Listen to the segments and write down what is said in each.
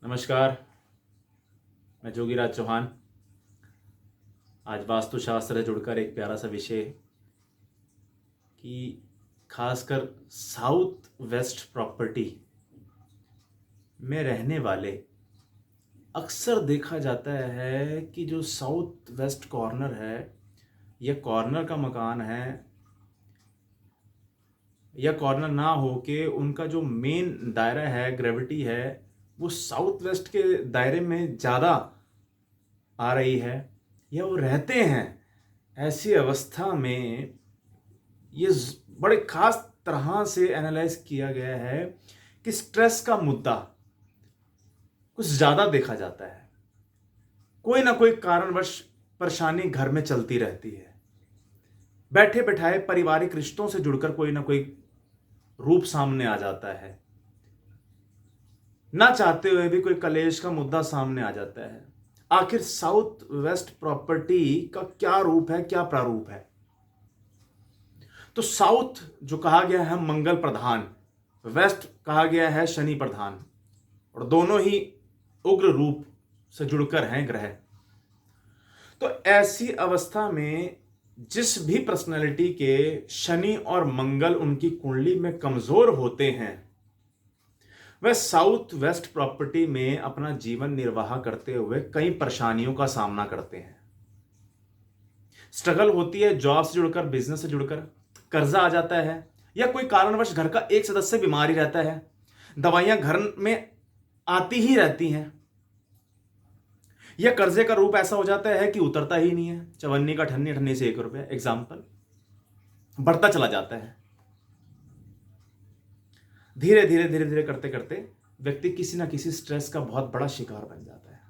नमस्कार। मैं जोगीराज चौहान। आज वास्तुशास्त्र से जुड़कर एक प्यारा सा विषय कि खासकर साउथ वेस्ट प्रॉपर्टी में रहने वाले अक्सर देखा जाता है कि जो साउथ वेस्ट कॉर्नर है या कॉर्नर का मकान है या कॉर्नर ना हो के उनका जो मेन दायरा है, ग्रेविटी है, वो साउथ वेस्ट के दायरे में ज़्यादा आ रही है या वो रहते हैं। ऐसी अवस्था में ये बड़े खास तरह से एनालाइज किया गया है कि स्ट्रेस का मुद्दा कुछ ज़्यादा देखा जाता है। कोई ना कोई कारणवश परेशानी घर में चलती रहती है। बैठे बैठाए पारिवारिक रिश्तों से जुड़कर कोई ना कोई रूप सामने आ जाता है। ना चाहते हुए भी कोई कलेश का मुद्दा सामने आ जाता है। आखिर साउथ वेस्ट प्रॉपर्टी का क्या रूप है, क्या प्रारूप है? तो साउथ जो कहा गया है मंगल प्रधान, वेस्ट कहा गया है शनि प्रधान, और दोनों ही उग्र रूप से जुड़कर हैं ग्रह। तो ऐसी अवस्था में जिस भी पर्सनैलिटी के शनि और मंगल उनकी कुंडली में कमजोर होते हैं, वह साउथ वेस्ट प्रॉपर्टी में अपना जीवन निर्वाह करते हुए कई परेशानियों का सामना करते हैं। स्ट्रगल होती है जॉब से जुड़कर, बिजनेस से जुड़कर, कर्जा आ जाता है या कोई कारणवश घर का एक सदस्य बीमार ही रहता है, दवाइयां घर में आती ही रहती हैं, या कर्जे का रूप ऐसा हो जाता है कि उतरता ही नहीं है। चवन्नी का ठन्नी, ठन्नी से 1 रुपया, एग्जाम्पल, बढ़ता चला जाता है। धीरे धीरे धीरे धीरे करते करते व्यक्ति किसी ना किसी स्ट्रेस का बहुत बड़ा शिकार बन जाता है।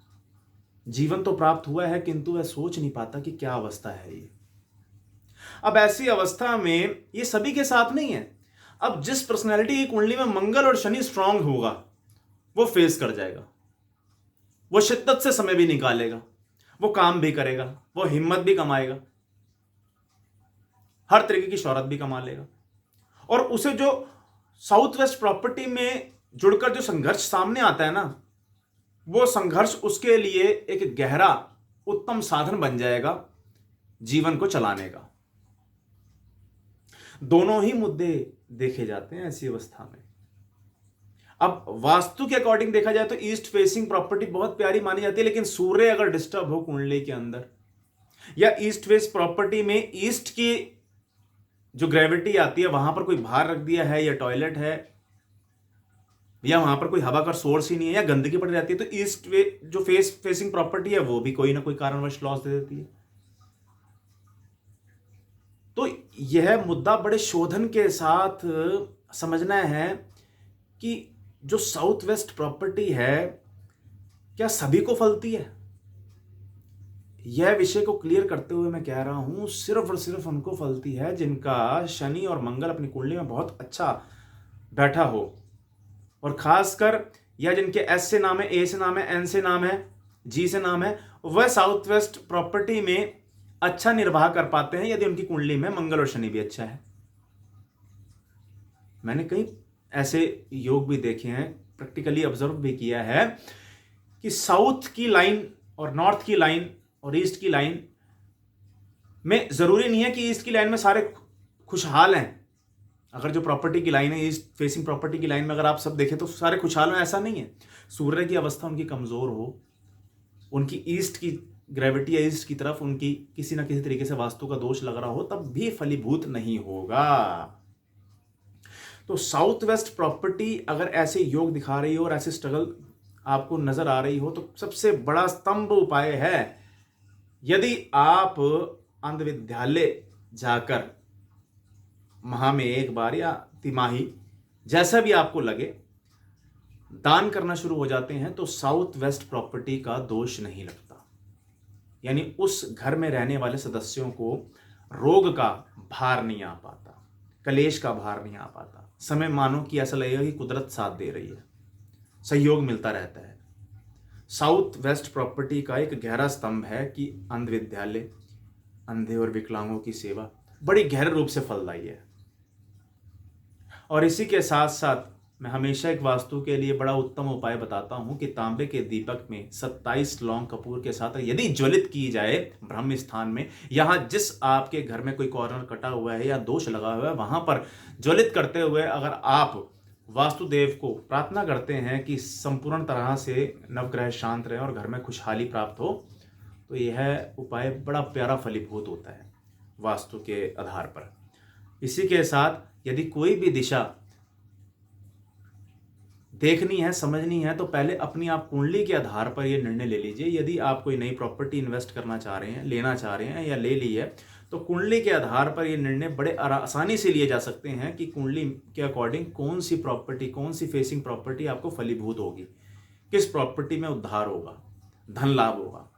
जीवन तो प्राप्त हुआ है किंतु वह सोच नहीं पाता कि क्या अवस्था है ये। अब ऐसी अवस्था में ये सभी के साथ नहीं है। अब जिस पर्सनैलिटी की कुंडली में मंगल और शनि स्ट्रांग होगा वो फेस कर जाएगा, वो शिद्दत से समय भी निकालेगा, वो काम भी करेगा, वो हिम्मत भी कमाएगा, हर तरीके की शोहरत भी कमा लेगा। और उसे जो साउथ वेस्ट प्रॉपर्टी में जुड़कर जो संघर्ष सामने आता है ना, वो संघर्ष उसके लिए एक गहरा उत्तम साधन बन जाएगा जीवन को चलाने का। दोनों ही मुद्दे देखे जाते हैं ऐसी अवस्था में। अब वास्तु के अकॉर्डिंग देखा जाए तो ईस्ट फेसिंग प्रॉपर्टी बहुत प्यारी मानी जाती है, लेकिन सूर्य अगर डिस्टर्ब हो कुंडली के अंदर या ईस्ट फेस प्रॉपर्टी में ईस्ट की जो ग्रेविटी आती है वहां पर कोई भार रख दिया है या टॉयलेट है या वहां पर कोई हवा का सोर्स ही नहीं है या गंदगी पड़ी रहती है, तो ईस्ट जो फेसिंग प्रॉपर्टी है वो भी कोई ना कोई कारणवश लॉस दे देती है। तो यह मुद्दा बड़े शोधन के साथ समझना है कि जो साउथ वेस्ट प्रॉपर्टी है क्या सभी को फलती है। यह विषय को क्लियर करते हुए मैं कह रहा हूं सिर्फ और सिर्फ उनको फलती है जिनका शनि और मंगल अपनी कुंडली में बहुत अच्छा बैठा हो, और खासकर या जिनके एस से नाम है, ए से नाम है, एन से नाम है, जी से नाम है, वह साउथ वेस्ट प्रॉपर्टी में अच्छा निर्वाह कर पाते हैं यदि उनकी कुंडली में मंगल और शनि भी अच्छा है। मैंने कई ऐसे योग भी देखे हैं, प्रैक्टिकली ऑब्जर्व भी किया है कि साउथ की लाइन और नॉर्थ की लाइन और ईस्ट की लाइन में जरूरी नहीं है कि ईस्ट की लाइन में सारे खुशहाल हैं। अगर जो प्रॉपर्टी की लाइन है, ईस्ट फेसिंग प्रॉपर्टी की लाइन में अगर आप सब देखें तो सारे खुशहाल हैं, ऐसा नहीं है। सूर्य की अवस्था उनकी कमजोर हो, उनकी ईस्ट की ग्रेविटी या ईस्ट की तरफ उनकी किसी ना किसी तरीके से वास्तु का दोष लग रहा हो, तब भी फलीभूत नहीं होगा। तो साउथ वेस्ट प्रॉपर्टी अगर ऐसे योग दिखा रही हो और ऐसे स्ट्रगल आपको नजर आ रही हो, तो सबसे बड़ा स्तंभ उपाय है, यदि आप अंध विद्यालय जाकर माह में एक बार या तिमाही जैसा भी आपको लगे दान करना शुरू हो जाते हैं, तो साउथ वेस्ट प्रॉपर्टी का दोष नहीं लगता। यानी उस घर में रहने वाले सदस्यों को रोग का भार नहीं आ पाता, कलेश का भार नहीं आ पाता। समय मानो कि ऐसा लगेगा कि कुदरत साथ दे रही है, सहयोग मिलता रहता है। साउथ वेस्ट प्रॉपर्टी का एक गहरा स्तंभ है कि अंध विद्यालय, अंधे और विकलांगों की सेवा बड़ी गहरे रूप से फलदायी है। और इसी के साथ साथ मैं हमेशा एक वास्तु के लिए बड़ा उत्तम उपाय बताता हूं कि तांबे के दीपक में 27 लौंग कपूर के साथ यदि ज्वलित की जाए ब्रह्म स्थान में, यहां जिस आपके घर में कोई कॉर्नर कटा हुआ है या दोष लगा हुआ है वहां पर ज्वलित करते हुए अगर आप वास्तुदेव को प्रार्थना करते हैं कि संपूर्ण तरह से नवग्रह शांत रहे और घर में खुशहाली प्राप्त हो, तो यह उपाय बड़ा प्यारा फलीभूत होता है वास्तु के आधार पर। इसी के साथ यदि कोई भी दिशा देखनी है, समझनी है, तो पहले अपनी आप कुंडली के आधार पर ये निर्णय ले लीजिए। यदि आप कोई नई प्रॉपर्टी इन्वेस्ट करना चाह रहे हैं, लेना चाह रहे हैं या ले ली है, तो कुंडली के आधार पर ये निर्णय बड़े आसानी से लिए जा सकते हैं कि कुंडली के अकॉर्डिंग कौन सी प्रॉपर्टी, कौन सी फेसिंग प्रॉपर्टी आपको फलीभूत होगी, किस प्रॉपर्टी में उद्धार होगा, धन लाभ होगा,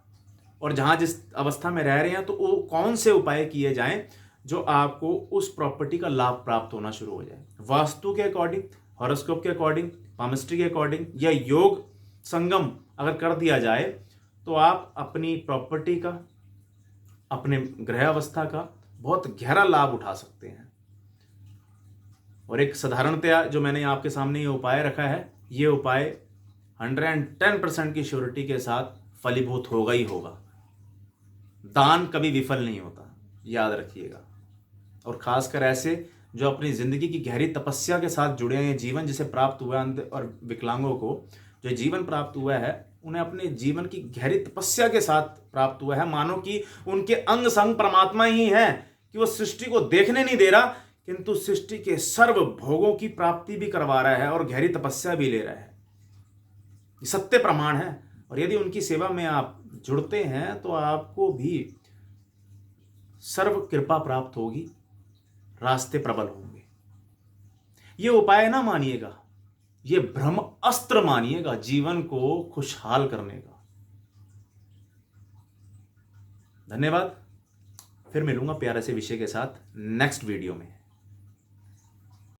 और जहां जिस अवस्था में रह रहे हैं तो वो कौन से उपाय किए जाएं जो आपको उस प्रॉपर्टी का लाभ प्राप्त होना शुरू हो जाए। वास्तु के अकॉर्डिंग, हॉरोस्कोप के अकॉर्डिंग, पामिस्ट्री के अकॉर्डिंग या योग संगम अगर कर दिया जाए तो आप अपनी प्रॉपर्टी का, अपने ग्रह अवस्था का बहुत गहरा लाभ उठा सकते हैं। और एक साधारणतया जो मैंने आपके सामने ये उपाय रखा है, ये उपाय 110% की श्योरिटी के साथ फलीभूत होगा ही होगा। दान कभी विफल नहीं होता, याद रखिएगा। और खासकर ऐसे जो अपनी जिंदगी की गहरी तपस्या के साथ जुड़े हैं, जीवन जिसे प्राप्त हुआ है, और विकलांगों को जो जीवन प्राप्त हुआ है उन्हें अपने जीवन की गहरी तपस्या के साथ प्राप्त हुआ है। मानो कि उनके अंग संग परमात्मा ही है, कि वो सृष्टि को देखने नहीं दे रहा किंतु सृष्टि के सर्व भोगों की प्राप्ति भी करवा रहा है और गहरी तपस्या भी ले रहा है। ये सत्य प्रमाण है। और यदि उनकी सेवा में आप जुड़ते हैं तो आपको भी सर्व कृपा प्राप्त होगी, रास्ते प्रबल होंगे। ये उपाय ना मानिएगा, ये ब्रह्म अस्त्र मानिएगा जीवन को खुशहाल करने का। धन्यवाद। फिर मिलूंगा प्यारे से विषय के साथ नेक्स्ट वीडियो में।